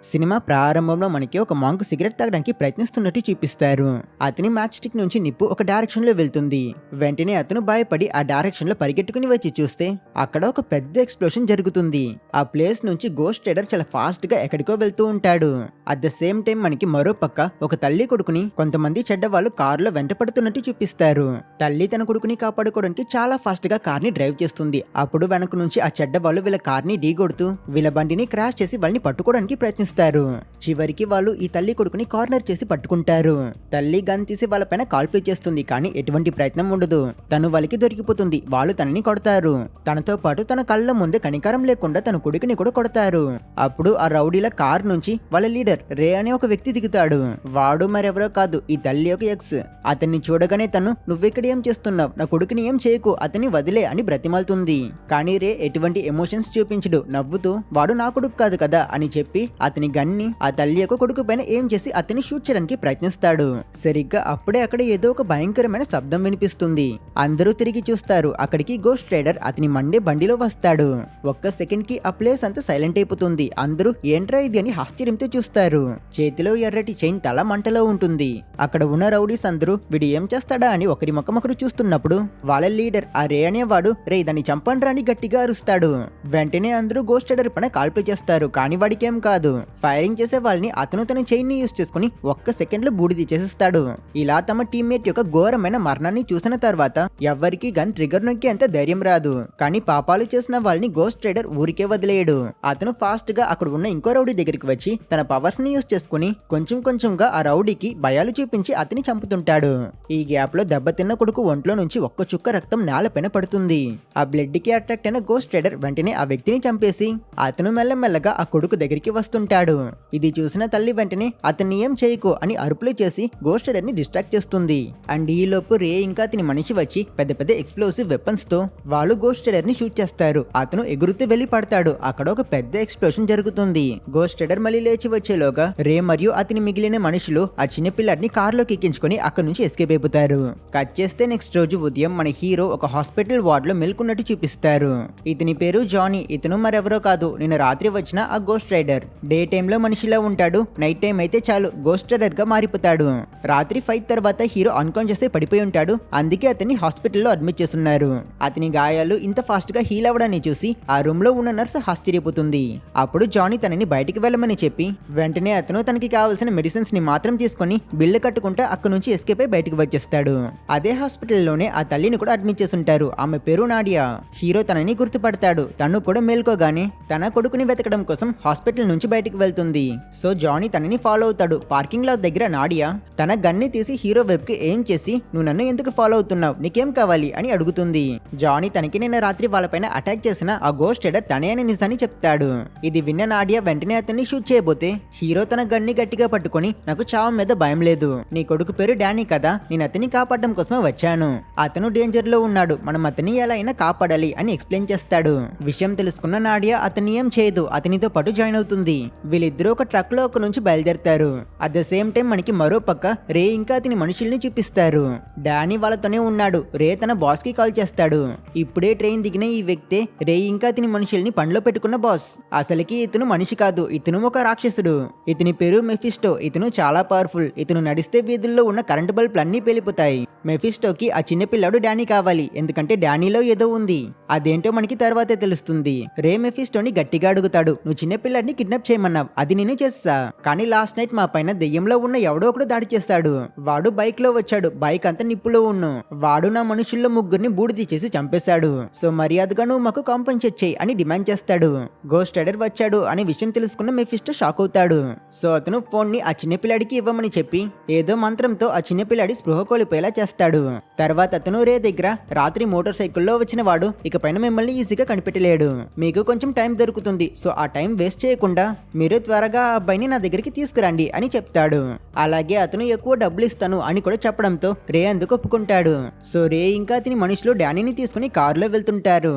Cinema ప్రారంభంలో మనకి ఒక మాంక్ సిగరెట్ తాగడానికి ప్రయత్నిస్తున్నట్టు చూపిస్తారు. అతని మ్యాచ్ స్టిక్ నుంచి నిప్పు ఒక డైరెక్షన్ లో వెళ్తుంది. వెంటనే అతను భయపడి ఆ డైరెక్షన్ లో పరిగెట్టుకుని వచ్చి చూస్తే అక్కడ ఒక పెద్ద ఎక్స్ప్లోషన్ జరుగుతుంది. ఆ ప్లేస్ నుంచి గోస్ట్ రైడర్ చాలా ఫాస్ట్ గా ఎక్కడికో వెళ్తూ ఉంటాడు. అట్ ద సేమ్ టైం మనకి మరో పక్క ఒక తల్లి కొడుకుని కొంతమంది చెడ్డ వాళ్ళు కారులో వెంట పడుతున్నట్టు చూపిస్తారు. తల్లి తన కొడుకుని కాపాడుకోవడానికి చాలా ఫాస్ట్ గా కార్ ని డ్రైవ్ చేస్తుంది. అప్పుడు వెనక నుంచి ఆ చెడ్డ వాళ్ళు వీళ్ళ కార్ ని ఢీకొడుతూ వీళ్ళ బండిని క్రాష్ చేసి వాళ్ళని పట్టుకోవడానికి ప్రయత్నిస్తారు. చివరికి వాళ్ళు ఈ తల్లి కొడుకుని కార్నర్ చేసి పట్టుకుంటారు. తల్లి గన్ తీసి వాళ్ళపైన కాల్పులు చేస్తుంది, కానీ ఎటువంటి ప్రయత్నం ఉండదు. తను వాళ్ళకి దొరికిపోతుంది. వాళ్ళు తనని కొడతారు. తనతో పాటు తన కళ్ళ ముందే కనికరం లేకుండా తన కొడుకుని కూడా కొడతారు. అప్పుడు ఆ రౌడీల కార్ నుంచి వాళ్ళ లీడర్ రే అనే ఒక వ్యక్తి దిగుతాడు. వాడు మరెవరో కాదు, ఈ తల్లి ఒక ఎక్స్. అతన్ని చూడగానే తను నువ్వెక్కడ ఏం చేస్తున్నావు, నా కొడుకుని ఏం చేయకు, అతన్ని వదిలే అని బ్రతిమాలుతుంది. కానీ రే ఎటువంటి ఎమోషన్స్ చూపించడు. నవ్వుతూ వాడు నా కొడుకు కాదు కదా అని చెప్పి అతని గన్ని ఆ తల్లి యొక్క కొడుకు పైన ఏం చేసి అతన్ని షూట్ చేయడానికి ప్రయత్నిస్తాడు. సరిగ్గా అప్పుడే అక్కడ ఏదో ఒక భయంకరమైన శబ్దం వినిపిస్తుంది. అందరూ తిరిగి చూస్తారు. అక్కడికి గోస్ట్ రైడర్ అతని మండే బండిలో వస్తాడు. ఒక్క సెకండ్ కి ఆ ప్లేస్ అంతా సైలెంట్ అయిపోతుంది. అందరూ ఏంట్రా ఇది అని ఆశ్చర్యంతో చూస్తారు. చేతిలో ఎర్రటి చైన్ తల మంటలో ఉంటుంది. అక్కడ ఉన్న రౌడీస్ అందరూ వీడు ఏం చేస్తాడా అని ఒకరి మొక్కమొకరు చూస్తున్నప్పుడు వాళ్ళ లీడర్ ఆ రే అనేవాడు రే దాన్ని చంపండ్రా అని గట్టిగా అరుస్తాడు. వెంటనే అందరూ గోస్ట్ రైడర్ పైన కాల్పులు చేస్తారు, కానీ వాడికి ఏం కాదు. ఫైరింగ్ చేసే వాళ్ళని అతను తన చైన్ ని యూజ్ చేసుకుని ఒక్క సెకండ్ లో బూడిది చేసేస్తాడు. ఇలా తమ టీమ్మేట్ యొక్క ఘోరమైన మరణాన్ని చూసిన తర్వాత ఎవ్వరికి గన్ ట్రిగర్ నొక్కి అంత ధైర్యం రాదు. కానీ పాపాలు చేసిన వాళ్ళని గోస్ట్ రైడర్ ఊరికే వదిలేయడు. అతను ఫాస్ట్ గా అక్కడ ఉన్న ఇంకో రౌడీ దగ్గరికి వచ్చి తన పవర్స్ ని యూజ్ చేసుకుని కొంచెం కొంచెంగా ఆ రౌడీకి భయాలు చూపించి అతని చంపుతుంటాడు. ఈ గ్యాప్ లో దెబ్బతిన్న కొడుకు ఒంట్లో నుంచి ఒక్క చుక్క రక్తం నేలపైన పడుతుంది. ఆ బ్లడ్ కి అట్రాక్ట్ అయిన గోస్ట్ రైడర్ వెంటనే ఆ వ్యక్తిని చంపేసి అతను మెల్లమెల్లగా ఆ కొడుకు దగ్గరికి వస్తుంటాడు. ఇది చూసిన తల్లి వెంటనే అతన్ని ఏం చేయకు అని అరుపులు చేసి గోస్ట్ రైడర్ ని డిస్ట్రాక్ట్ చేస్తుంది. అండ్ ఈ లోపు రే ఇంకా అతని మనిషి వచ్చి పెద్ద పెద్ద ఎక్స్ప్లోసివ్ వెపన్స్ తో వాళ్ళు గోస్ట్ రైడర్ ని షూట్ చేస్తారు. అతను ఎగురుతూ వెళ్లి పడతాడు. అక్కడ ఒక పెద్ద ఎక్స్ప్లోషన్ జరుగుతుంది. గోస్ట్ రైడర్ మళ్ళీ లేచి వచ్చేలోగా రే మరియు అతని మిగిలిన మనుషులు ఆ చిన్న పిల్లాడిని కారులోకి ఎక్కించుకొని అక్కడ నుంచి ఎస్కేప్ అయిపోతారు. కట్ చేస్తే నెక్స్ట్ రోజు ఉదయం మన హీరో ఒక హాస్పిటల్ వార్డ్ లో మెల్కున్నట్టు చూపిస్తారు. ఇతని పేరు జానీ. ఇతను మరెవరో కాదు, నిన్న రాత్రి వచ్చిన ఆ గోస్ట్ రైడర్. డే టైమ్ లో మనిషిలా ఉంటాడు, నైట్ టైం అయితే చాలు గోస్ట్ రైడర్ గా మారిపోతాడు. రాత్రి ఫైట్ తర్వాత హీరో అన్కాన్షియస్ పడిపోయి ఉంటాడు. అందుకే అతన్ని హాస్పిటల్లో అడ్మిట్ చేస్తున్నారు. అతని గాయాలు ఇంత ఫాస్ట్ గా హీల్ అవ్వడాన్ని చూసి ఆ రూమ్ లో ఉన్న నర్స్ ఆశ్చర్యపోతుంది. అప్పుడు జానీ తనని బయటికి వెళ్ళమని చెప్పి వెంటనే అతను తనకి కావాల్సిన మెడిసిన్స్ ని మాత్రం తీసుకొని బిల్లు కట్టుకుంటే అక్కడ నుంచి ఎస్కేప్ అయి బయటికి వచ్చేస్తాడు. అదే హాస్పిటల్లోనే ఆ తల్లిని కూడా అడ్మిట్ చేస్తుంటారు. ఆమె పేరు నాడియా. హీరో తనని గుర్తుపడతాడు. తను కూడా మేల్కోగానే తన కొడుకుని వెతకడం కోసం హాస్పిటల్ నుంచి బయటికి వెళ్తుంది. సో జానీ తనని ఫాలో అవుతాడు. పార్కింగ్ లాట్ దగ్గర నాడియా తన గన్ని తీసి హీరో వెబ్ కి ఏం చేసి నువ్వు నన్ను ఎందుకు ఫాలో అవుతున్నావు, నీకేం కావాలి అని అడుగుతుంది. జానీ తనకి నిన్న రాత్రి వాళ్ళపైన అటాక్ చేసిన ఆ గోస్ట్ రైడర్ తనే అని నిజాన్ని చెప్తాడు. ఇది విన్న నాడియా వెంటనే అతన్ని షూట్ చేయబోతే హీరో తన గన్ని గట్టిగా పట్టుకొని నాకు చావు మీద భయం లేదు, నీ కొడుకు పేరు డానీ కదా, నేను అతన్ని కాపాడడం కోసమే వచ్చాను, అతను డేంజర్ లో ఉన్నాడు, మనం అతన్ని ఎలా అయినా కాపాడాలి అని ఎక్స్ప్లెయిన్ చేస్తాడు. విషయం తెలుసుకున్న నాడియా అతన్ని ఏం చేయదు, అతనితో పాటు జాయిన్ అవుతుంది. వీళ్ళిద్దరూ ఒక ట్రక్ లో ఒక నుంచి బయలుదేరతారు. అట్ ద సేమ్ టైం మనకి మరో పక్క రే ఇంకా అతని మనుషుల్ని చూపిస్తారు. డానీ వాళ్ళతోనే ఉన్నాడు. రే తన బాస్ కి కాల్ చేస్తాడు. ఇప్పుడే ట్రైన్ దిగిన ఈ వ్యక్తే రే ఇంకా అతని మనుషుల్ని పనిలో పెట్టుకున్న బాస్. అసలుకి ఇతను మనిషి కాదు, ఇతను ఒక రాక్షసుడు. ఇతని పేరు మెఫిస్టో. ఇతను చాలా పవర్ఫుల్. ఇతను నడిస్తే వీధుల్లో ఉన్న కరెంట్ బల్బులు అన్ని పేలిపోతాయి. మెఫిస్టోకి ఆ చిన్న పిల్లాడు డానీ కావాలి, ఎందుకంటే డానీలో ఏదో ఉంది. అదేంటో మనకి తర్వాతే తెలుస్తుంది. రే మెఫిస్టోని గట్టిగా అడుగుతాడు, నువ్వు చిన్న పిల్లాడిని కిడ్నాప్ చేయమన్నావు, అది నేను చేస్తా, కానీ లాస్ట్ నైట్ మా పైన దెయ్యంలో ఉన్న ఎవడో ఒకడు దాడి చేస్తాడు. వాడు బైక్ లో వచ్చాడు, బైక్ అంతా నిప్పులో ఉన్ను. వాడు నా మనుషుల్లో ముగ్గురిని బూడిద చేసి చంపేశాడు. సో మర్యాదగా నువ్వు మాకు కాంపెన్సేట్ చేయి అని డిమాండ్ చేస్తాడు. గోస్ట్ రైడర్ వచ్చాడు అనే విషయం తెలుసుకున్న మెఫిస్టో షాక్ అవుతాడు. సో అతను ఫోన్ ని ఆ చిన్నపిల్లాడికి ఇవ్వమని చెప్పి ఏదో మంత్రంతో ఆ చిన్నపిల్లాడి స్పృహ కోల్పోయేలా చేస్తాడు. తర్వాత అతను రే దగ్గర రాత్రి మోటార్ సైకిల్లో వచ్చిన వాడు ఇక పైన మిమ్మల్ని ఈజీగా కనిపెట్టలేడు, మీకు కొంచెం టైం దొరుకుతుంది, సో ఆ టైం వేస్ట్ చేయకుండా మీరు త్వరగా ఆ అబ్బాయిని నా దగ్గరికి తీసుకురండి అని చెప్తాడు. అలాగే అతను ఎక్కువ డబ్బులు ఇస్తాను అని కూడా చెప్పడంతో రే అందుకు ఒప్పుకుంటాడు. సో రే ఇంకా అతని మనుషులు డానీని తీసుకుని కారులో వెళ్తుంటారు.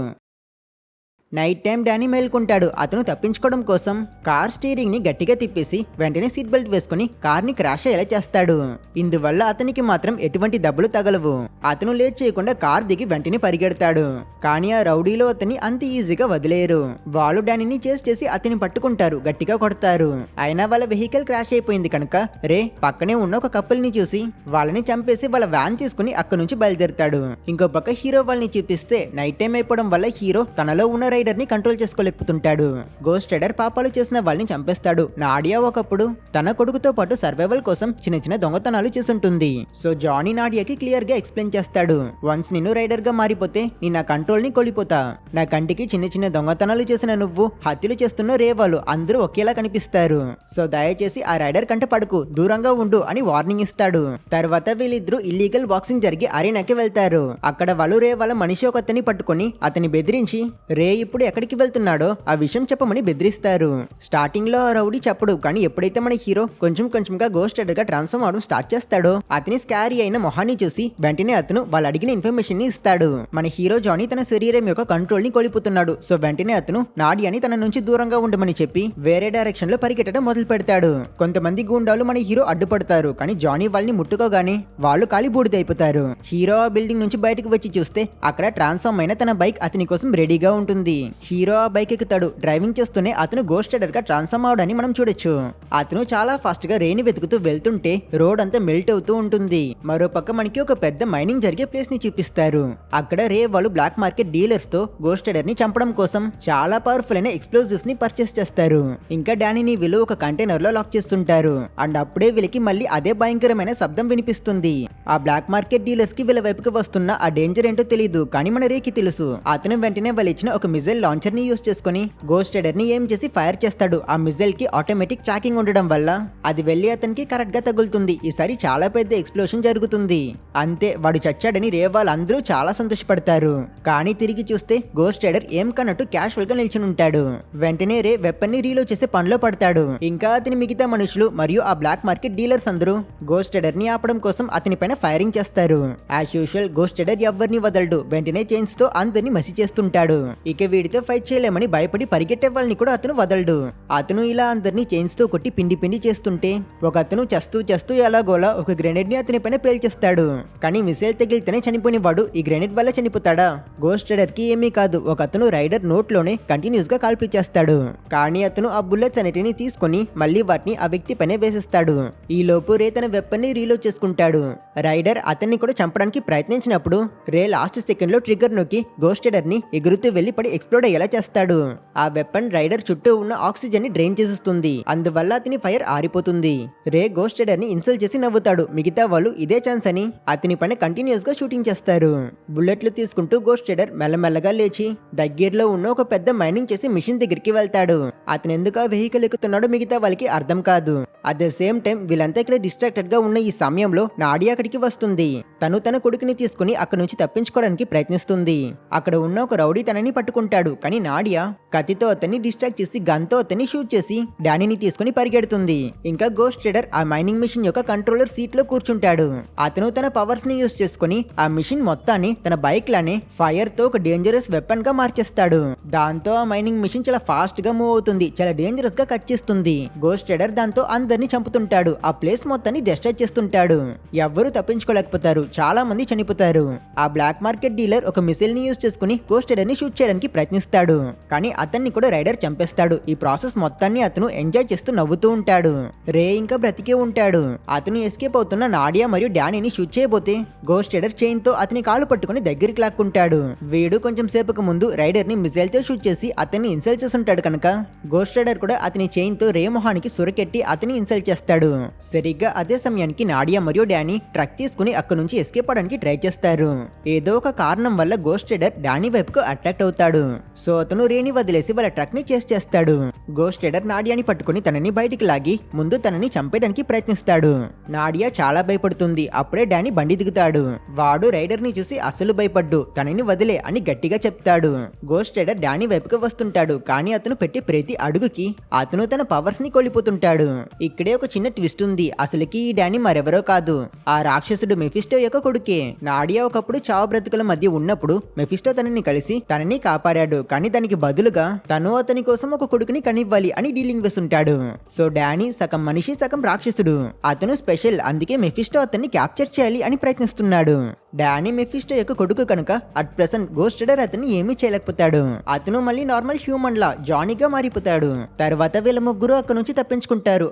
నైట్ టైం డానీ మేల్కొంటాడు. అతను తప్పించుకోవడం కోసం కార్ స్టీరింగ్ ని గట్టిగా తిప్పేసి వెంటనే సీట్ బెల్ట్ వేసుకుని కార్ ని క్రాష్ అయ్యేలా చేస్తాడు. ఇందువల్ల అతనికి మాత్రం ఎటువంటి దెబ్బలు తగలవు. అతను లేట్ చేయకుండా కార్ దిగి వెంటనే పరిగెడతాడు. కానీ ఆ రౌడీలో అతన్ని అంత ఈజీగా వదిలేరు. వాళ్ళు డానీని చేసి అతని పట్టుకుంటారు, గట్టిగా కొడతారు. అయినా వాళ్ళ వెహికల్ క్రాష్ అయిపోయింది కనుక రే పక్కనే ఉన్న ఒక కపుల్ ని చూసి వాళ్ళని చంపేసి వాళ్ళ వ్యాన్ తీసుకుని అక్కడి నుంచి బయలుదేరుతాడు. ఇంకో పక్క హీరో వాళ్ళని చూపిస్తే నైట్ టైం అయిపోవడం వల్ల హీరో తనలో ఉన్న రైడర్ ని కంట్రోల్ చేసుకోలేకపోతుంటాడు. గోస్ట్ రైడర్ పాపాలు చేసిన వాళ్ళని చంపేస్తాడు. నాడియా ఒకప్పుడు తన కొడుకుతో పాటు సర్వైవల్ కోసం చిన్న చిన్న దొంగతనాలు చేసుంటుంది. సో జానీ నాడియాకి క్లియర్ గా ఎక్స్ప్లెయిన్ చేస్తాడు. వన్స్ నిన్ను రైడర్ గా మారిపోతే నీ నా కంట్రోల్ ని కోల్పోతా. నా కంటికి చిన్న చిన్న దొంగతనాలు చేసిన నువ్వు, హత్యలు చేస్తున్న రేవాళ్ళు అందరూ ఒకేలా కనిపిస్తారు. సో దయచేసి ఆ రైడర్ కంటే పడుకు, దూరంగా ఉండు అని వార్నింగ్ ఇస్తాడు. తర్వాత వీళ్ళిద్దరూ ఇల్లీగల్ బాక్సింగ్ జరిగి అరీనాకి వెళ్తారు. అక్కడ వాళ్ళు రే వాళ్ళ మనిషి ఒకతని పట్టుకుని అతని బెదిరించి రే ఇప్పుడు ఎక్కడికి వెళ్తున్నాడో ఆ విషయం చెప్పమని బెదిరిస్తారు. స్టార్టింగ్ లో ఆ రౌడీ చెప్పడు, కానీ ఎప్పుడైతే మన హీరో కొంచెం కొంచెంగా గోస్ట్ రైడర్ గా ట్రాన్స్ఫార్మ్ అవడం స్టార్ట్ చేస్తాడో అతని స్కారీ అయిన మొహాన్ని చూసి వెంటనే అతను వాళ్ళు అడిగిన ఇన్ఫర్మేషన్ ని ఇస్తాడు. మన హీరో జానీ తన శరీరం యొక్క కంట్రోల్ ని కోల్పోతున్నాడు. సో వెంటనే అతను నాడియాని తన నుంచి దూరంగా ఉండమని చెప్పి వేరే డైరెక్షన్ లో పరిగెట్టడం మొదలు పెడతాడు. కొంతమంది గూండాలు మన హీరో అడ్డుపడతారు, కానీ జానీ వాళ్ళని ముట్టుకోగానే వాళ్ళు కాలి బూడిదైపోతారు. హీరో ఆ బిల్డింగ్ నుంచి బయటకు వచ్చి చూస్తే అక్కడ ట్రాన్స్ఫార్మ్ అయిన తన బైక్ అతని కోసం రెడీగా ఉంటుంది. హీరో ఆ బైక్ ఎక్కుతాడు. డ్రైవింగ్ చేస్తూనే అతను గోస్ట్ రైడర్ గా ట్రాన్స్ఫార్మ్ అవడాన్ని మనం చూడొచ్చు. అతను చాలా ఫాస్ట్ గా రేని వెతుకుతూ వెళ్తుంటే రోడ్ అంతా మెల్ట్ అవుతూ ఉంటుంది. మరో పక్క మనకి ఒక పెద్ద మైనింగ్ జరిగే ప్లేస్ ని చూపిస్తారు. అక్కడ రే వాళ్ళు బ్లాక్ మార్కెట్ డీలర్స్ తో గోస్ట్ రైడర్ ని చంపడం కోసం చాలా పవర్ఫుల్ అయిన ఎక్స్ప్లోజివ్స్ ని పర్చేస్ చేస్తారు. ఇంకా డానీని వీళ్ళు ఒక కంటైనర్ లో లాక్ చేస్తుంటారు. అండ్ అప్పుడే వీళ్ళకి మళ్ళీ అదే భయంకరమైన శబ్దం వినిపిస్తుంది. ఆ బ్లాక్ మార్కెట్ డీలర్స్ కి వీళ్ళ వైపుకి వస్తున్న ఆ డేంజర్ ఏంటో తెలియదు, కానీ మన రేకి తెలుసు. అతను వెంటనే వాళ్ళు ఇచ్చిన ఒక మిజైల్ లాంచర్ ని యూస్ చేసుకుని గోస్ట్ రైడర్ ని ఏం చేసి ఫైర్ చేస్తాడు. ఆ మిజైల్ కి ఆటోమేటిక్ ట్రాకింగ్ ఉండడం వల్ల అది వెళ్లి అతనికి కరెక్ట్ గా తగులుతుంది. ఈసారి చాలా పెద్ద ఎక్స్ప్లోషన్ జరుగుతుంది. అంతే, వాడు చచ్చాడని రే వాళ్ళందరూ చాలా సంతోషపడతారు. కానీ తిరిగి చూస్తే గోస్ట్ రైడర్ ఏం కన్నట్టు క్యాషువల్ గా నిల్చుని ఉంటాడు. వెంటనే రే వెపన్ ని రీలోడ్ చేసే పనిలో పడతాడు. ఇంకా అతని మిగతా మనుషులు మరియు ఆ బ్లాక్ మార్కెట్ డీలర్స్ అందరూ గోస్ట్ రైడర్ ని ఆపడం కోసం అతని పైన ఫైరింగ్ చేస్తారు. యాజ్ యూజువల్ గోస్ట్ రైడర్ ఎవరిని వదలడు. వెంటనే చైన్స్ తో అందరిని మసి చేస్తుంటాడు. ఇక వీడితో ఫైట్ చేయలేమని భయపడి పరిగెట్టే వాళ్ళని కూడా అతను వదలడు. అతను ఇలా అందరినీ చైన్స్ తో కొట్టి పిండి పిండి చేస్తుంటే ఒక అతను చేస్తూ ఎలాగోలా ఒక గ్రెనేడ్ ని అతని పైన పేల్చేస్తాడు. కానీ మిసైల్ తగిలితేనే చనిపోయిన వాడు ఈ గ్రెనేడ్ వల్ల చనిపోతాడా? గోస్ట్ రైడర్ కి ఏమీ కాదు. ఒక అతను రైడర్ నోట్ లోనే కంటిన్యూస్ గా కాల్పులు చేస్తాడు. కానీ అతను ఆ బుల్లెట్స్ అన్నిటిని తీసుకుని మళ్ళీ వాటిని ఆ వ్యక్తి పైన వేసేస్తాడు. ఈ లోపు రే తన వెపన్ ని రీలోడ్ చేసుకుంటాడు. రైడర్ అతన్ని కూడా చంపడానికి ప్రయత్నించినప్పుడు రే లాస్ట్ సెకండ్ లో ట్రిగ్గర్ నొక్కి గోస్ట్ రైడర్ ని ఎగురుతూ వెళ్లి పడి ఎక్స్ప్లోడ్ అయ్యేలా చేస్తాడు. ఆ వెపన్ రైడర్ చుట్టూ ఉన్న ఆక్సిజన్ ని డ్రైన్ చేసేస్తుంది. అందువల్ల అతని ఫైర్ ఆరిపోతుంది. రే గోస్ట్ రైడర్ ని ఇన్సల్ట్ చేసి నవ్వుతాడు. మిగతా వాళ్ళు ఇదే ఛాన్స్ అని అతని పైన కంటిన్యూస్ గా షూటింగ్ చేస్తారు. బుల్లెట్లు తీసుకుంటూ గోస్ట్ రైడర్ మెల్లమెల్లగా లేచి దగ్గరలో ఉన్న ఒక పెద్ద మైనింగ్ చేసి మిషన్ దగ్గరికి వెళ్తాడు. అతను ఎందుకు ఆ వెహికల్ ఎక్కుతున్నాడో మిగతా వాళ్ళకి అర్థం కాదు. అట్ ద సేమ్ టైం వీళ్ళంతా ఇక్కడ డిస్ట్రాక్టెడ్ గా ఉన్న ఈ సమయంలో నాడియా అక్కడికి వస్తుంది. తను తన కొడుకుని తీసుకుని అక్కడ నుంచి తప్పించుకోవడానికి ప్రయత్నిస్తుంది. అక్కడ ఉన్న ఒక రౌడీ తనని పట్టుకుంటాడు. కానీ నాడియా కత్తితో అతన్ని డిస్ట్రాక్ట్ చేసి గన్తో అతన్ని షూట్ చేసి డానీని తీసుకుని పరిగెడుతుంది. ఇంకా గోస్ట్ రైడర్ ఆ మైనింగ్ మిషన్ యొక్క కంట్రోలర్ సీట్ లో కూర్చుంటాడు. అతను తన పవర్స్ ని యూస్ చేసుకుని ఆ మిషన్ మొత్తాన్ని తన బైక్ లానే ఫైర్ తో ఒక డేంజరస్ వెపన్ గా మార్చేస్తాడు. దాంతో ఆ మైనింగ్ మిషన్ చాలా ఫాస్ట్ గా మూవ్ అవుతుంది. చాలా డేంజరస్ గా కట్ చేస్తుంది. గోస్ట్ రైడర్ దాంతో అందరినీ చంపుతుంటాడు. ఆ ప్లేస్ మొత్తాన్ని డిస్ట్రాయ్ చేస్తుంటాడు. ఎవ్వరూ తప్పించుకోలేకపోతారు. చాలా మంది చనిపోతారు. ఆ బ్లాక్ మార్కెట్ డీలర్ ఒక మిసైల్ ని యూస్ చేసుకుని గోస్ట్ రైడర్ ని షూట్ చేయడానికి ప్రయత్నిస్తాడు. కానీ అతన్ని కూడా రైడర్ చంపేస్తాడు. ఈ ప్రాసెస్ మొత్తాన్ని అతను ఎంజాయ్ చేస్తూ నవ్వుతూ ఉంటాడు. రే ఇంకా బ్రతికే ఉంటాడు. అతను ఎస్కేప్ అవుతున్న నాడియా మరియు డానీని షూట్ చేయబోతే గోస్ట్ రైడర్ చైన్ తో అతని కాలు పట్టుకుని దగ్గరికి లాక్కుంటాడు. వీడు కొంచెం సేపుకు ముందు రైడర్ ని మిసైల్ తో షూట్ చేసి అతన్ని ఇన్సల్ట్ చేస్తుంటాడు కనుక గోస్ట్ రైడర్ కూడా అతని చైన్ తో రే మొహానికి సురకెట్టి అతని ఇన్సల్ట్ చేస్తాడు. సరిగ్గా అదే సమయానికి నాడియా మరియు డానీ ట్రక్ తీసుకుని అక్కడ నుంచి ఎస్కేప్ అవడానికి ట్రై చేస్తారు. ఏదో ఒక కారణం వల్ల గోస్ట్ రైడర్ డానీ వైపుకు అట్రాక్ట్ అవుతాడు. సో అతను రేని వదిలేసి వాళ్ళ ట్రక్ ని చేస్ చేస్తాడు. గోస్ట్ రైడర్ నాడియాని పట్టుకుని తనని బయటికి లాగి ముందు తనని చంపేయడానికి ప్రయత్నిస్తాడు. నాడియా చాలా భయపడుతుంది. అప్పుడే డానీ బండి దిగుతాడు. వాడు రైడర్ ని చూసి అసలు భయపడ్డు. తనని వదిలే అని గట్టిగా చెప్తాడు. గోస్ట్ రైడర్ డానీ వైపుకు వస్తుంటాడు. కానీ అతను పెట్టే ప్రతి అడుగుకి అతను తన పవర్స్ ని కోల్పోతుంటాడు. ఇక ఇక్కడే ఒక చిన్న ట్విస్ట్ ఉంది. అసలుకి ఈ డానీ మరెవరో కాదు, ఆ రాక్షసుడు మెఫిస్టో యొక్క కొడుకే. నాడియా ఒకప్పుడు చావు బ్రతుకుల మధ్య ఉన్నప్పుడు మెఫిస్టో తనని కలిసి తనని కాపాడాడు. కానీ దానికి బదులుగా తను అతని కోసం ఒక కొడుకుని కనివ్వాలి అని డీలింగ్ వేస్తుంటాడు. సో డానీ సగం మనిషి సగం రాక్షసుడు. అతను స్పెషల్, అందుకే మెఫిస్టో అతన్ని క్యాప్చర్ చేయాలి అని ప్రయత్నిస్తున్నాడు. డానీ మెఫిస్టో యొక్క కొడుకు కనుక అట్ ప్రెసెంట్ గోస్ట్ రైడర్ అతన్ని ఏమీ చేయలేకపోతాడు. అతను మళ్ళీ నార్మల్ హ్యూమన్ లా జానీగా మారిపోతాడు. తర్వాత వీళ్ళ ముగ్గురు అక్కడ నుంచి తప్పించుకుంటారు.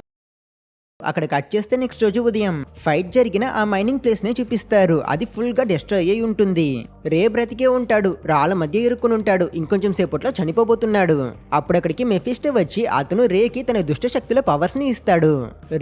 అక్కడ కట్ చేస్తే నెక్స్ట్ రోజు ఉదయం ఫైట్ జరిగిన ఆ మైనింగ్ ప్లేస్ ని చూపిస్తారు. అది ఫుల్ గా డిస్ట్రాయ్ అయి ఉంటుంది. రే బ్రతికే ఉంటాడు, రాళ్ళ మధ్య ఇరుక్కుని ఉంటాడు. ఇంకొంచెం సేపట్లో చనిపోబోతున్నాడు. అప్పుడు అక్కడికి మెఫిస్టో వచ్చి అతను రేకి తన దుష్ట శక్తుల పవర్స్ ని ఇస్తాడు.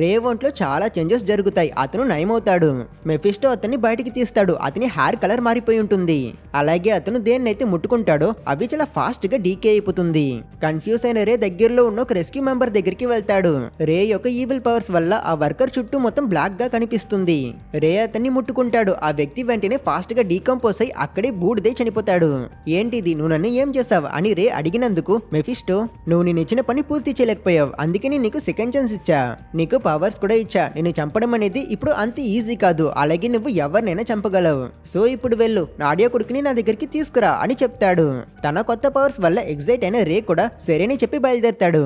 రే ఒంట్లో చాలా చేంజెస్ జరుగుతాయి. అతను నయమవుతాడు. మెఫిస్టో అతన్ని బయటికి తీస్తాడు. అతని హెయిర్ కలర్ మారిపోయి ఉంటుంది. అలాగే అతను దేన్నైతే ముట్టుకుంటాడో అవి చాలా ఫాస్ట్ గా డీకే అయిపోతుంది. కన్ఫ్యూజ్ అయిన రే దగ్గరలో ఉన్న ఒక రెస్క్యూ మెంబర్ దగ్గరికి వెళ్తాడు. రే యొక్క ఈవిల్ పవర్స్ వల్ల ఆ వర్కర్ చుట్టూ మొత్తం బ్లాక్ గా కనిపిస్తుంది. రే అతన్ని ముట్టుకుంటాడు. ఆ వ్యక్తి వెంటనే ఫాస్ట్ గా డీకంపోజ్ అయి అక్కడే బూడిదే చనిపోతాడు. ఏంటిది, నువ్వు నన్ను ఏం చేస్తావు అని రే అడిగినందుకు మెఫిస్టో, నువ్వు నేను ఇచ్చిన పని పూర్తి చేయలేకపోయావు, అందుకే నేను నీకు సెకండ్ ఛాన్స్ ఇచ్చా, నీకు పవర్స్ కూడా ఇచ్చా. నేను చంపడం అనేది ఇప్పుడు అంత ఈజీ కాదు, అలాగే నువ్వు ఎవరినైనా చంపగలవు. సో ఇప్పుడు వెళ్ళు, నాడియా కొడుకుని నా దగ్గరికి తీసుకురా అని చెప్తాడు. తన కొత్త పవర్స్ వల్ల ఎగ్జైట్ అయిన రే కూడా సరేని చెప్పి బయలుదేరతాడు.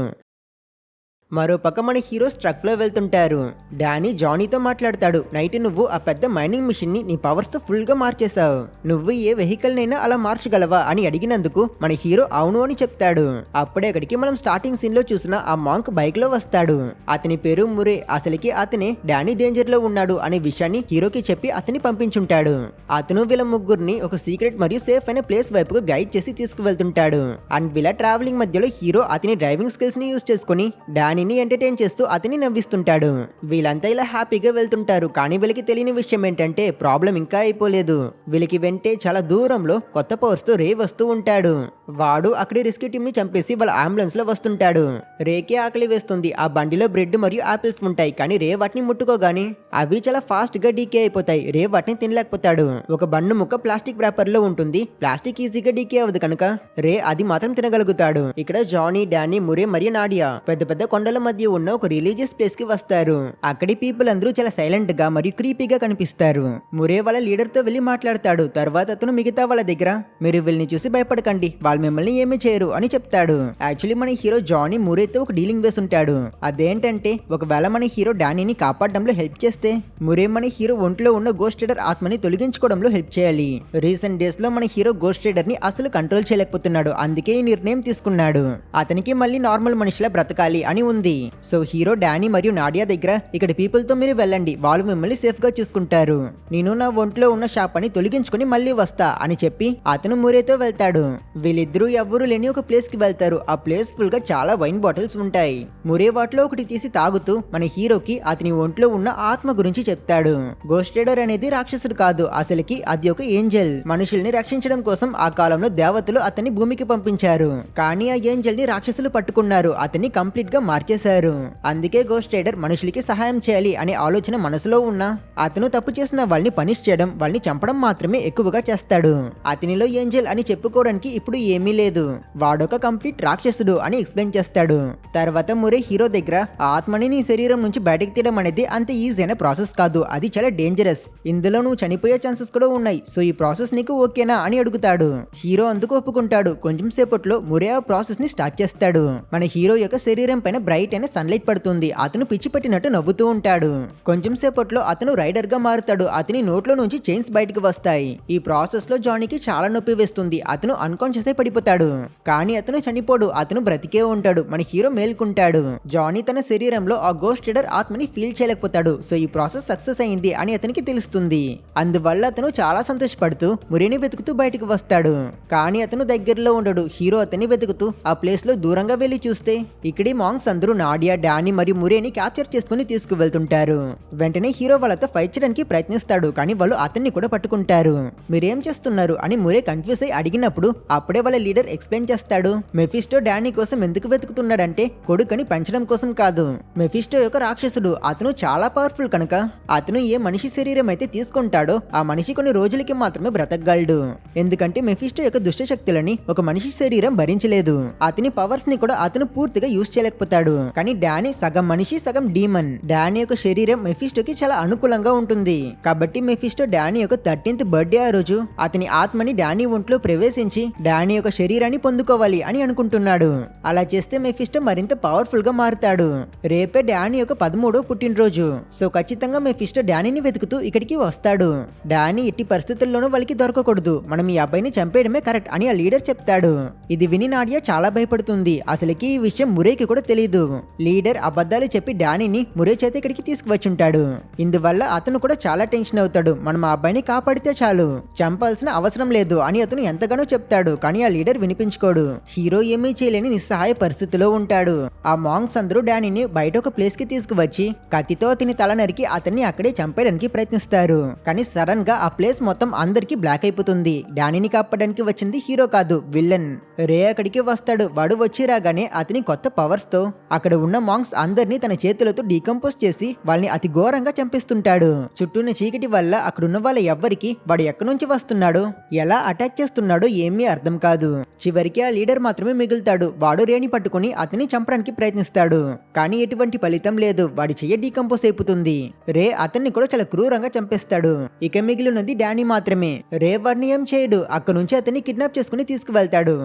మరో పక్క మన హీరోస్ ట్రక్ లో వెళ్తుంటారు. డానీ జానీతో మాట్లాడతాడు. నైట్ నువ్వు ఆ పెద్ద మైనింగ్ మిషన్ ని నీ పవర్స్ తో ఫుల్ గా మార్చేశావు, నువ్వు ఏ వెహికల్ నైనా అలా మార్చగలవా అని అడిగినందుకు మన హీరో అవును అని చెప్తాడు. అప్పుడే అక్కడికి మనం స్టార్టింగ్ సీన్ లో చూసిన ఆ మాంక్ బైక్ లో వస్తాడు. అతని పేరు మురే. అసలుకి అతనే డానీ డేంజర్ లో ఉన్నాడు అనే విషయాన్ని హీరోకి చెప్పి అతన్ని పంపించుంటాడు. అతను వీళ్ళ ముగ్గురిని ఒక సీక్రెట్ మరియు సేఫ్ అయిన ప్లేస్ వైపుకు గైడ్ చేసి తీసుకువెళ్తుంటాడు. అండ్ వీళ్ళ ట్రావెలింగ్ మధ్యలో హీరో అతని డ్రైవింగ్ స్కిల్స్ ని యూజ్ చేసుకుని డానీ ఎంటర్టైన్ చేస్తూ అతన్ని నవ్విస్తుంటాడు. వీళ్ళంతా ఇలా హ్యాపీగా వెళ్తుంటారు. కానీ వీళ్ళకి తెలియని విషయం ఏంటంటే ప్రాబ్లం ఇంకా అయిపోలేదు. వీళ్ళకి వెంటే చాలా దూరంలో కొత్త పవర్స్ తో రే వస్తూ ఉంటాడు. వాడు అక్కడి రెస్క్యూ టీమ్ ని చంపేసి వాళ్ళ అంబులెన్స్ లో వస్తుంటాడు. రేకే ఆకలి వేస్తుంది. ఆ బండిలో బ్రెడ్ మరియు ఆపిల్స్ ఉంటాయి. కానీ రే వాటిని ముట్టుకోగాని అవి చాలా ఫాస్ట్ గా డీకే అయిపోతాయి. రే వాటిని తినలేకపోతాడు. ఒక బండు ముక్క ప్లాస్టిక్ ర్యాపర్ లో ఉంటుంది. ప్లాస్టిక్ ఈజీగా డీకే అవ్వదు కనుక రే అది మాత్రం తినగలుగుతాడు. ఇక్కడ జానీ, డానీ, మురే మరియు నాడియా పెద్ద పెద్ద కొండల మధ్య ఉన్న ఒక రిలీజియస్ ప్లేస్ కి వస్తారు. అక్కడి పీపుల్ అందరూ చాలా సైలెంట్ గా మరియు క్రీపీగా కనిపిస్తారు. మురే వాళ్ళ లీడర్ తో వెళ్లి మాట్లాడతాడు. తర్వాత అతను మిగతా వాళ్ళ దగ్గర మీరు వీళ్ళని చూసి భయపడకండి, వాళ్ళు మిమ్మల్ని ఏమీ చేయరు అని చెప్తాడు. యాక్చువల్లీ మన హీరో జానీ మురేతో ఒక డీలింగ్ వేసి ఉంటాడు. అదేంటంటే ఒకవేళ మన హీరో డానీని కాపాడడంలో హెల్ప్ చేస్తే మురే మన హీరో ఒంట్లో ఉన్న గోస్ట్ రైడర్ ఆత్మని తొలగించుకోవడంలో హెల్ప్ చేయాలి. రీసెంట్ డేస్ లో మన హీరో గోస్ట్ రైడర్ ని అసలు కంట్రోల్ చేయలేకపోతున్నాడు. అందుకే ఈ నిర్ణయం తీసుకున్నాడు. అతనికి మళ్ళీ నార్మల్ మనిషిలా బ్రతకాలి అని ఉంది. సో హీరో డానీ మరియు నాడియా దగ్గర ఇక్కడ పీపుల్ తో మీరు వెళ్ళండి, వాళ్ళు మిమ్మల్ని సేఫ్ గా చూసుకుంటారు, నేను నా ఒంట్లో ఉన్న శాపాన్ని తొలగించుకుని మళ్ళీ వస్తా అని చెప్పి అతను మురేతో వెళ్తాడు. వీళ్ళిద్దరూ ఎవ్వరూ లేని ఒక ప్లేస్ కి వెళ్తారు. ఆ ప్లేస్ ఫుల్ గా చాలా వైన్ బాటిల్స్ ఉంటాయి. మురే వాటిలో ఒకటి తీసి తాగుతూ మన హీరోకి అతని ఒంట్లో ఉన్న ఆత్మ గురించి చెప్తాడు. గోస్ట్ రైడర్ అనేది రాక్షసుడు కాదు, అసలుకి అది ఒక ఏంజెల్. మనుషుల్ని రక్షించడం కోసం ఆ కాలంలో దేవతలు అతన్ని భూమికి పంపించారు. కానీ ఆ ఏంజెల్ ని రాక్షసులు పట్టుకున్నారు. అతన్ని కంప్లీట్ గా మార్చేశారు. అందుకే గోస్ట్ రైడర్ మనుషులకి సహాయం చేయాలి అనే ఆలోచన మనసులో ఉన్న అతను తప్పు చేసిన వాళ్ళని పనిష్ చేయడం, వాళ్ళని చంపడం మాత్రమే ఎక్కువగా చేస్తాడు. అతనిలో ఏంజెల్ అని చెప్పుకోవడానికి ఇప్పుడు ఏమీ లేదు. వాడొక కంప్లీట్ రాక్షసుడు అని ఎక్స్ప్లెయిన్ చేస్తాడు. తర్వాత మురే హీరో దగ్గర ఆ ఆత్మని నీ శరీరం నుంచి బయటకు తీయడం అనేది అంత ఈజీ అయిన ప్రాసెస్ కాదు, అది చాలా డేంజరస్, ఇందులో నువ్వు చనిపోయే ఛాన్సెస్ కూడా ఉన్నాయి, సో ఈ ప్రాసెస్ నీకు ఓకేనా అని అడుగుతాడు. హీరో అందుకు ఒప్పుకుంటాడు. కొంచెం సేపట్లో మురే ఆ ప్రాసెస్ ని స్టార్ట్ చేస్తాడు. మన హీరో యొక్క శరీరం పైన బ్రైట్ అయిన సన్లైట్ పడుతుంది. అతను పిచ్చి పట్టినట్టు నవ్వుతూ ఉంటాడు. కొంచెం సేపట్లో అతను రైడర్ గా మారుతాడు. అతని నోట్లో నుంచి చైన్స్ బయటకు వస్తాయి. ఈ ప్రాసెస్ లో జానీకి చాలా నొప్పి వేస్తుంది. అతను అన్కాన్షియస్ అయి పడిపోతాడు. కానీ అతను చనిపోడు, అతను బ్రతికే ఉంటాడు. మన హీరో మేల్కుంటాడు. జానీ తన శరీరంలో ఆ గోస్ట్ రైడర్ ఆత్మని ఫీల్ చేయలేకపోతాడు. సో ఈ ప్రాసెస్ సక్సెస్ అయింది అని అతనికి తెలుస్తుంది. అందువల్ల అతను చాలా సంతోషపడుతూ మురేని వెతుకుతూ బయటకు వస్తాడు. కానీ అతను దగ్గరలో ఉండడు. హీరో అతన్ని వెతుకుతూ ఆ ప్లేస్ లో దూరంగా వెళ్లి చూస్తే ఇక్కడి మాంగ్స్ అందరూ నాడియా, డానీ మరియు మురేని క్యాప్చర్ చేసుకుని తీసుకువెళ్తుంటారు. వెంటనే హీరో వాళ్ళతో ఫైట్ చేయడానికి ప్రయత్నిస్తాడు. కానీ వాళ్ళు అతన్ని కూడా పట్టుకుంటారు. మీరేం చేస్తున్నారు అని మురే కన్ఫ్యూజ్ అయి అడిగినప్పుడు అప్పుడే వాళ్ళ లీడర్ ఎక్స్ప్లెయిన్ చేస్తాడు. మెఫిస్టో డానీ కోసం ఎందుకు వెతుకుతున్నాడంటే కొడుకుని పెంచడం కోసం కాదు. మెఫిస్టో యొక్క రాక్షసుడు, అతను చాలా పవర్ఫుల్ కనుక అతను ఏ మనిషి శరీరం అయితే తీసుకుంటాడో ఆ మనిషి కొన్ని రోజులకి మాత్రమే బ్రతకగలడు. ఎందుకంటే మెఫిస్టో యొక్క దుష్ట శక్తులని ఒక మనిషి శరీరం భరించలేదు. అతని పవర్స్ ని కూడా అతను పూర్తిగా యూజ్ చేయలేకపోతాడు. ఉంటాడు. కానీ డానీ సగం మనిషి సగం డీమన్. డానీ యొక్క శరీరం మెఫిస్టోకి చాలా అనుకూలంగా ఉంటుంది. కాబట్టి మెఫిస్టో డానీ యొక్క 13th బర్త్డే ఆ రోజు అతని ఆత్మని డానీ ఒంట్లో ప్రవేశించి డానీ యొక్క శరీరాన్ని పొందుకోవాలి అని అనుకుంటున్నాడు. అలా చేస్తే మెఫిస్టో మరింత పవర్ఫుల్ గా మారుతాడు. రేపే డానీ యొక్క 13వ పుట్టినరోజు. సో ఖచ్చితంగా మెఫిస్టో డానీని వెతుకుతూ ఇక్కడికి వస్తాడు. డానీ ఎట్టి పరిస్థితుల్లోనూ వాళ్ళకి దొరకకూడదు, మనం ఈ అబ్బాయిని చంపేయడమే కరెక్ట్ అని ఆ లీడర్ చెప్తాడు. ఇది విని నాడియా చాలా భయపడుతుంది. అసలుకి ఈ విషయం మురేకి కూడా తెలియదు. లీడర్ అబద్ధాలు చెప్పి డానీని మురే చేత ఇక్కడికి తీసుకువచ్చుంటాడు. ఇందువల్ల అతను కూడా చాలా టెన్షన్ అవుతాడు. మనం ఆ అబ్బాయిని కాపాడితే చాలు, చంపాల్సిన అవసరం లేదు అని అతను ఎంతగానో చెప్తాడు. కానీ ఆ లీడర్ వినిపించుకోడు. హీరో ఏమీ చేయలేని నిస్సహాయ పరిస్థితిలో ఉంటాడు. ఆ మాంగ్స్ అందరూ డానీని బయట ఒక ప్లేస్ కి తీసుకువచ్చి కత్తితో అతని తల నరికి అతన్ని అక్కడే చంపేయడానికి ప్రయత్నిస్తారు. కానీ సడన్ గా ఆ ప్లేస్ మొత్తం అందరికి బ్లాక్ అయిపోతుంది. డానీని కాపాడడానికి వచ్చింది హీరో కాదు, విల్లన్. రే అక్కడికి వస్తాడు. వాడు వచ్చి రాగానే అతని కొత్త పవర్స్ తో అక్కడ ఉన్న మాంగ్స్ అందరినీ తన చేతులతో డీకంపోజ్ చేసి వాళ్ళని అతి ఘోరంగా చంపిస్తుంటాడు. చుట్టూన్న చీకటి వల్ల అక్కడున్న వాళ్ళ ఎవ్వరికి వాడు ఎక్కడి నుంచి వస్తున్నాడో ఎలా అటాక్ చేస్తున్నాడో ఏమీ అర్థం కాదు. చివరికి ఆ లీడర్ మాత్రమే మిగులుతాడు. వాడు రేని పట్టుకుని అతన్ని చంపడానికి ప్రయత్నిస్తాడు. కానీ ఎటువంటి ఫలితం లేదు. వాడి చెయ్యి డీకంపోజ్ అయిపోతుంది. రే అతన్ని కూడా చాలా క్రూరంగా చంపేస్తాడు. ఇక మిగిలినది డానీ మాత్రమే. రే వాడిని ఏం చేయడు. అక్కడి నుంచి అతన్ని కిడ్నాప్ చేసుకుని తీసుకువెళ్తాడు.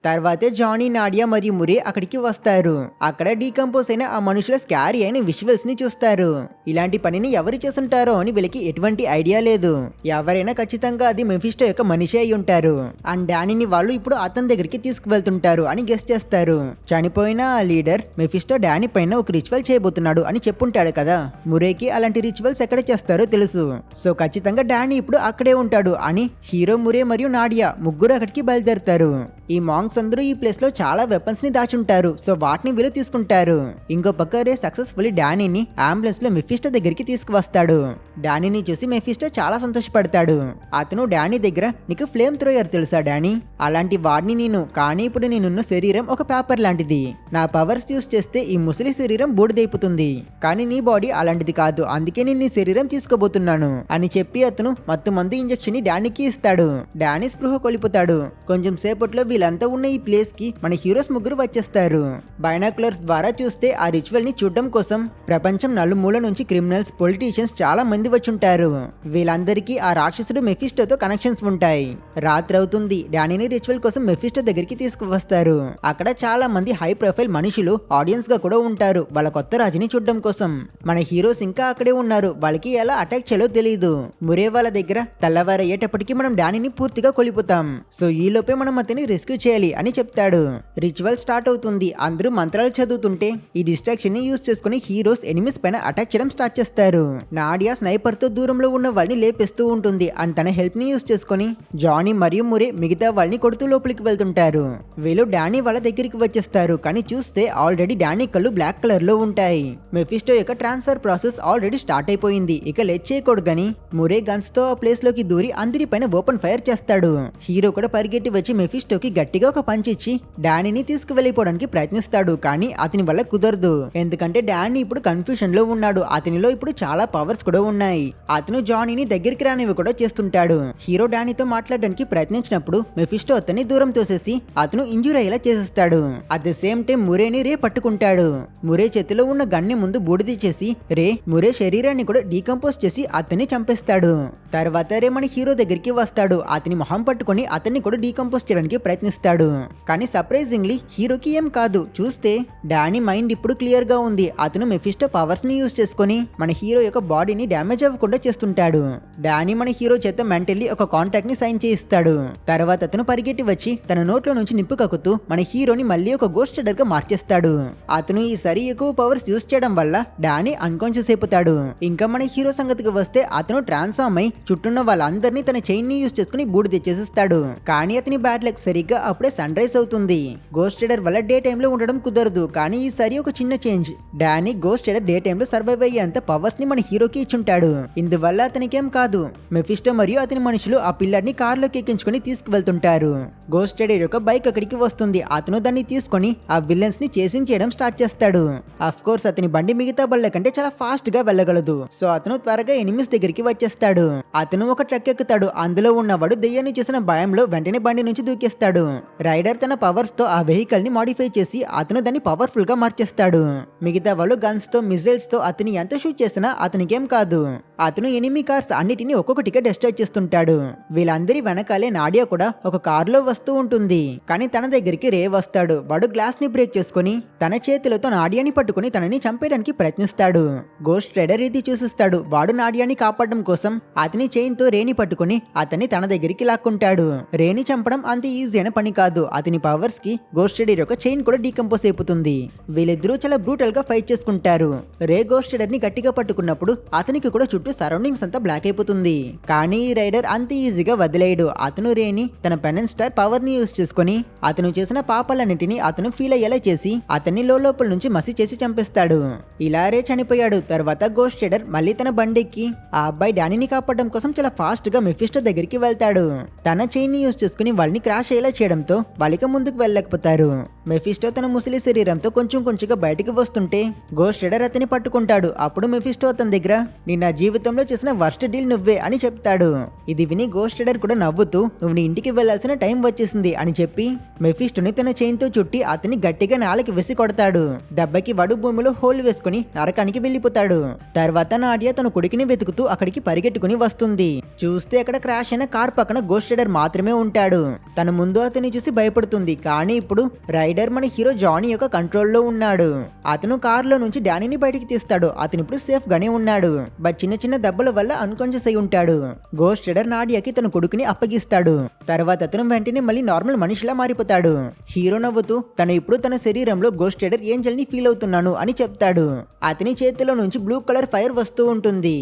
తర్వాతే జానీ, నాడియా మరియు మురే అక్కడికి వస్తారు. అక్కడ డీకంపోజ్ అయిన ఆ మనుషుల స్కారీ అయిన విజువల్స్ ని చూస్తారు. ఇలాంటి పనిని ఎవరు చేస్తుంటారో అని వీళ్ళకి ఎటువంటి ఐడియా లేదు. ఎవరైనా ఖచ్చితంగా అది మెఫిస్టో యొక్క మనిషి అయి ఉంటారు. అండ్ డానీని వాళ్ళు ఇప్పుడు అతని దగ్గరికి తీసుకువెళ్తుంటారు అని గెస్ చేస్తారు. చనిపోయిన ఆ లీడర్ మెఫిస్టో డానీ పైన ఒక రిచువల్ చేయబోతున్నాడు అని చెప్పుంటాడు కదా. మురేకి అలాంటి రిచువల్స్ ఎక్కడ చేస్తారో తెలుసు. సో ఖచ్చితంగా డానీ ఇప్పుడు అక్కడే ఉంటాడు అని హీరో, మురే మరియు నాడియా ముగ్గురు అక్కడికి బయలుదేరుతారు. ఈ మాంగ్స్ అందరూ ఈ ప్లేస్ లో చాలా వెపన్స్ ని దాచుంటారు. సో వాటిని వీళ్ళు తీసుకుంటారు. ఇంకో పక్క రే సక్సెస్ఫుల్లీ డానీని అంబులెన్స్ లో మెఫిస్టో దగ్గరికి తీసుకువస్తాడు. డానీని చూసి మెఫిస్టో చాలా సంతోషపడతాడు. అతను డానీ దగ్గర, నీకు ఫ్లేమ్ థ్రోయర్ తెలుసా డానీ? అలాంటి వాడిని నేను. కానీ ఇప్పుడు నేనున్న శరీరం ఒక పేపర్ లాంటిది. నా పవర్స్ యూస్ చేస్తే ఈ ముసలి శరీరం బూడిదైపోతుంది. కానీ నీ బాడీ అలాంటిది కాదు, అందుకే నేను నీ శరీరం తీసుకోబోతున్నాను అని చెప్పి అతను మత్తు మందు ఇంజెక్షన్ ని డానీకి ఇస్తాడు. డానీ స్పృహ కోల్పోతాడు. కొంచెం సేపట్లో వీళ్ళంతా ఉన్న ఈ ప్లేస్ కి మన హీరోస్ ముగ్గురు వచ్చేస్తారు. బైనాక్యులర్స్ ద్వారా చూస్తే ఆ రిచువల్ ని చూడడం కోసం ప్రపంచం నలుమూల నుంచి క్రిమినల్స్, పొలిటీషియన్స్ చాలా మంది వచ్చుంటారు. వీళ్ళందరికీ ఆ రాక్షసుడు మెఫిస్టోతో కనెక్షన్స్ ఉంటాయి. రాత్రి అవుతుంది. డానీని రిచువల్ కోసం మెఫిస్టో దగ్గరికి తీసుకువస్తారు. అక్కడ చాలా మంది హై ప్రొఫైల్ మనుషులు ఆడియన్స్ గా కూడా ఉంటారు, వాళ్ళ కొత్త రాజుని చూడడం కోసం. మన హీరోస్ ఇంకా అక్కడే ఉన్నారు. వాళ్ళకి ఎలా అటాక్ చేయాలో తెలియదు. మురే వాళ్ళ దగ్గర తెల్లవారయ్యేటప్పటికి మనం డానీని పూర్తిగా కోల్పోతాం. సో ఈ లోపే మనం అతన్ని రెస్క్యూ చేయాలి అని చెప్తాడు. రిచువల్ స్టార్ట్ అవుతుంది. అందరూ మంత్రాలు చదువుతుంటే ఈ డిస్ట్రాక్షన్ ని యూస్ చేసుకుని హీరోస్ ఎనిమిస్ పైన అటాక్ చేయడం స్టార్ట్ చేస్తారు. నాడియా స్నైపర్ తో దూరంలో ఉన్న వాళ్ళని లేపేస్తూ ఉంటుంది. అండ్ తన హెల్ప్ ని యూస్ చేసుకుని జానీ మరియు మురే మిగతా వాళ్ళని కొడుతూ లోపలికి వెళ్తుంటారు. వీళ్ళు డానీ వాళ్ళ దగ్గరికి వచ్చేస్తారు. కానీ చూస్తే ఆల్రెడీ డానీ కళ్ళు బ్లాక్ కలర్ లో ఉంటాయి. మెఫిస్టో యొక్క ట్రాన్స్ఫర్ ప్రాసెస్ ఆల్రెడీ స్టార్ట్ అయిపోయింది. ఇక లేట్ చేయకూడదని మురే గన్స్ తో ఆ ప్లేస్ లోకి దూరి అందరిపైన ఓపెన్ ఫైర్ చేస్తాడు. హీరో కూడా పరిగెట్టి వచ్చి మెఫిస్టోకి గట్టిగా ఒక పంచ్ ఇచ్చి డానీని తీసుకువెళ్ళిపోవడానికి ప్రయత్నిస్తాడు. కానీ అతని వల్ల కుదరదు. ఎందుకంటే డానీ ఇప్పుడు కన్ఫ్యూషన్ లో ఉన్నాడు. అతనిలో ఇప్పుడు చాలా పవర్స్ కూడా ఉన్నాయి. అతను జానీని దగ్గరికి రానివి కూడా చేస్తుంటాడు. హీరో డానీతో మాట్లాడడానికి ప్రయత్నించినప్పుడు మెఫిస్టో అతన్ని దూరం తోసేసి అతను ఇంజూర్ అయ్యేలా చేసేస్తాడు. అట్ ద సేమ్ టైం మురేని రే పట్టుకుంటాడు. మురే చేతిలో ఉన్న గన్ని ముందు బూడిద చేసి రే మురే శరీరాన్ని కూడా డీకంపోజ్ చేసి అతన్ని చంపేస్తాడు. తర్వాత రే మన హీరో దగ్గరికి వస్తాడు. అతని మొహం పట్టుకొని అతన్ని కూడా డీకంపోజ్ చేయడానికి ప్రయత్నిస్తాడు. కానీ సర్ప్రైజింగ్లీ హీరోకి ఏం కాదు. చూస్తే డానీ మైండ్ ఇప్పుడు క్లియర్ గా ఉంది. అతను మెఫిస్టో పవర్స్ ని యూస్ చేసుకుని మన హీరో యొక్క బాడీని డ్యామేజ్ అవ్వకుండా చేస్తుంటాడు. డానీ మన హీరో చేత మెంటల్లీ ఒక కాంట్రాక్ట్ ని సైన్ చేయిస్తాడు. తర్వాత అతను పరిగెట్టి వచ్చి తన నోట్లో నుంచి నిప్పు కక్కుతూ మన హీరోని మళ్ళీ ఒక గోస్ట్ రైడర్ గా మార్చేస్తాడు. అతను ఈసారి ఎక్కువ పవర్స్ యూస్ చేయడం వల్ల డానీ అన్కాన్షియస్ అయిపోతాడు. ఇంకా మన హీరో సంగతికి వస్తే అతను ట్రాన్స్ఫార్మ్ అయి చుట్టూన్న వాళ్ళందరినీ తన చైన్ ని యూస్ చేసుకుని బూడిద చేసేస్తాడు. కానీ అతని బ్యాడ్ లక్ సరిగ్గా అప్పుడే సన్ రైజ్ అవుతుంది. గోస్ట్ రైడర్ వల్ల డే టైమ్ లో ఉండడం కుదరదు. కానీ ఈసారి ఒక చిన్న change. Danny ghost rider day time లో సర్వైవ్ అయ్యేంత పవర్స్ ని మన హీరోకి ఇచ్చుంటాడు. ఇందువల్ల అతనికేం కాదు. మెఫిస్టో మరియు అతని మనుషులు ఆ పిల్లర్ని కార్లోకి ఎక్కించుకుని తీసుకువెళ్తుంటారు. గోస్ట్ రైడర్ యొక్క బైక్ అక్కడికి వస్తుంది. అతను దాన్ని తీసుకొని ఆ విలన్స్ ని చేసింగ్ చేయడం స్టార్ట్ చేస్తాడు. అఫ్ కోర్స్ అతని బండి మిగతా బళ్ళ కంటే చాలా ఫాస్ట్ గా వెళ్ళగలదు. సో అతను త్వరగా ఎనిమిస్ దగ్గరికి వచ్చేస్తాడు. అతను ఒక ట్రక్ ఎక్కుతాడు. అందులో ఉన్నవాడు దెయ్యాన్ని చూసిన భయంలో వెంటనే బండి నుంచి దూకేస్తాడు. చేస్తాడు. రైడర్ తన పవర్స్ తో ఆ వెహికల్ ని మాడిఫై చేసి అతను దాన్ని పవర్ఫుల్ గా మార్చేస్తాడు. మిగతా వాళ్ళు గన్స్ తో మిజైల్స్ తో అతని ఎంత షూట్ చేసినా అతనికేం కాదు. అతను ఎనిమీ కార్స్ అన్నిటిని ఒక్కొక్కటిగా డిస్ట్రాయ్ చేస్తుంటాడు. వీళ్ళందరి వెనకాలే నాడియా కూడా ఒక కార్ లో వస్తూ ఉంటుంది. కానీ తన దగ్గరికి రే వస్తాడు. వాడు గ్లాస్ ని బ్రేక్ చేసుకుని తన చేతులతో నాడియాని పట్టుకుని తనని చంపేయడానికి ప్రయత్నిస్తాడు. గోస్ట్ రైడర్ ఇది చూసిస్తాడు. వాడు నాడియాని కాపాడడం కోసం అతని చైన్ తో రేని పట్టుకుని అతన్ని తన దగ్గరికి లాక్కుంటాడు. రేని చంపడం అంత ఈజీ అయిన పని కాదు. అతని పవర్స్ కి గోస్ట్ రైడర్ యొక్క చైన్ కూడా డీకంపోజ్ అయిపోతుంది. వీళ్ళిద్దరూ చాలా బ్రూటల్ గా ఫైట్ చేసుకుంటారు. రే గోస్ట్ రైడర్ ని గట్టిగా పట్టుకున్నప్పుడు అతనికి కూడా చుట్టూ సరౌండింగ్స్ అంతా బ్లాక్ అయిపోతుంది. కానీ ఈ రైడర్ అంత ఈజీగా వదిలేయడు. అతను రేని తన పెనన్ స్టార్ పవర్ ని యూజ్ చేసుకుని అతను చేసిన పాపాలన్నిటిని అతను ఫీల్ అయ్యేలా చేసి అతన్ని లోపల నుంచి మసి చేసి చంపేస్తాడు. ఇలా రే చనిపోయాడు. తర్వాత గోస్ట్ రైడర్ మళ్ళీ తన బండికి ఆ అబ్బాయి డానీని కాపాడడం కోసం చాలా ఫాస్ట్ గా మెఫిస్టో దగ్గరికి వెళ్తాడు. తన చైన్ ని యూజ్ చేసుకుని వాళ్ళని క్రాష్ అయ్యేలా చేయడంతో వాళ్ళకి ముందుకు వెళ్ళలేకపోతారు. మెఫిస్టో తన ముసలి శరీరంతో కొంచెం కొంచెంగా బయటికి వస్తుంటే గోస్ట్ రైడర్ అతన్ని పట్టుకుంటాడు. అప్పుడు మెఫిస్టో అతని దగ్గర నిన్న జీవితంలో చేసిన వర్స్ట్ డీల్ నువ్వే అని చెప్తాడు. ఇది విని గోస్ట్ రైడర్ కూడా నవ్వుతూ నువ్వు నీ ఇంటికి వెళ్లాల్సిన టైం వచ్చేసింది అని చెప్పి మెఫిస్టోని తన చైన్ తో చుట్టి అతన్ని గట్టిగా నేలకి వేసి కొడతాడు. దెబ్బకి వాడు భూమిలో హోల్ వేసుకుని నరకానికి వెళ్లిపోతాడు. తర్వాత నాడియా తన కొడుకుని వెతుకుతూ అక్కడికి పరిగెట్టుకుని వస్తుంది. చూస్తే అక్కడ క్రాష్ అయిన కార్ పక్కన గోస్ట్ రైడర్ మాత్రమే ఉంటాడు. తన ముందు అతన్ని చూసి భయపడుతుంది. కానీ ఇప్పుడు రైడర్ మన హీరో జానీ యొక్క కంట్రోల్లో ఉన్నాడు. అతను కార్ లో నుంచి డానీని బయటికి తీస్తాడు. అతను ఇప్పుడు సేఫ్ గానే ఉన్నాడు. బట్ చిన్న చిన్న దెబ్బల వల్ల అన్కాన్షియస్ అయి ఉంటాడు. గోస్ట్ రైడర్ నాడియాకి తన కొడుకుని అప్పగిస్తాడు. తర్వాత అతను వెంటనే మళ్ళీ నార్మల్ మనిషిలా మారిపోతాడు. హీరో నవ్వుతూ తను ఇప్పుడు తన శరీరంలో గోస్ట్ రైడర్ ఏంజల్ ని ఫీల్ అవుతున్నాను అని చెప్తాడు. అతని చేతిలో నుంచి బ్లూ కలర్ ఫైర్ వస్తూ ఉంటుంది.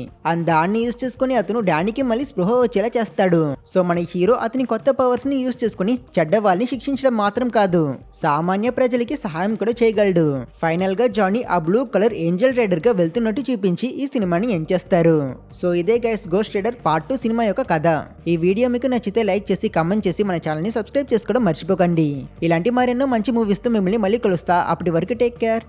దాన్ని యూజ్ చేసుకుని అతను డానీకి మళ్ళీ స్పృహ వచ్చేలా చేస్తాడు. సో మన హీరో అతని కొత్త పవర్స్ ని యూజ్ చేసుకుని చెడ్డ వాళ్ళని శిక్షించడం మాత్రం కాదు, సామాన్య ప్రజలకి సహాయం కూడా చేయగలడు. ఫైనల్ గా జానీ ఆ బ్లూ కలర్ ఏంజల్ రైడర్ గా వెళ్తున్నట్టు చూపించి ఈ సినిమాని ఎండ్ చేస్తారు. సో ఇదే గైస్ గోస్ట్ రైడర్ పార్ట్ 2 సినిమా యొక్క కథ. ఈ వీడియో మీకు నచ్చితే లైక్ చేసి కామెంట్ చేసి మన ఛానల్ ని సబ్స్క్రైబ్ చేసుకోవడం మర్చిపోకండి. ఇలాంటి మరెన్నో మంచి మూవీస్ తో మిమ్మల్ని మళ్ళీ కలుస్తా. అప్పటి వరకు టేక్ కేర్.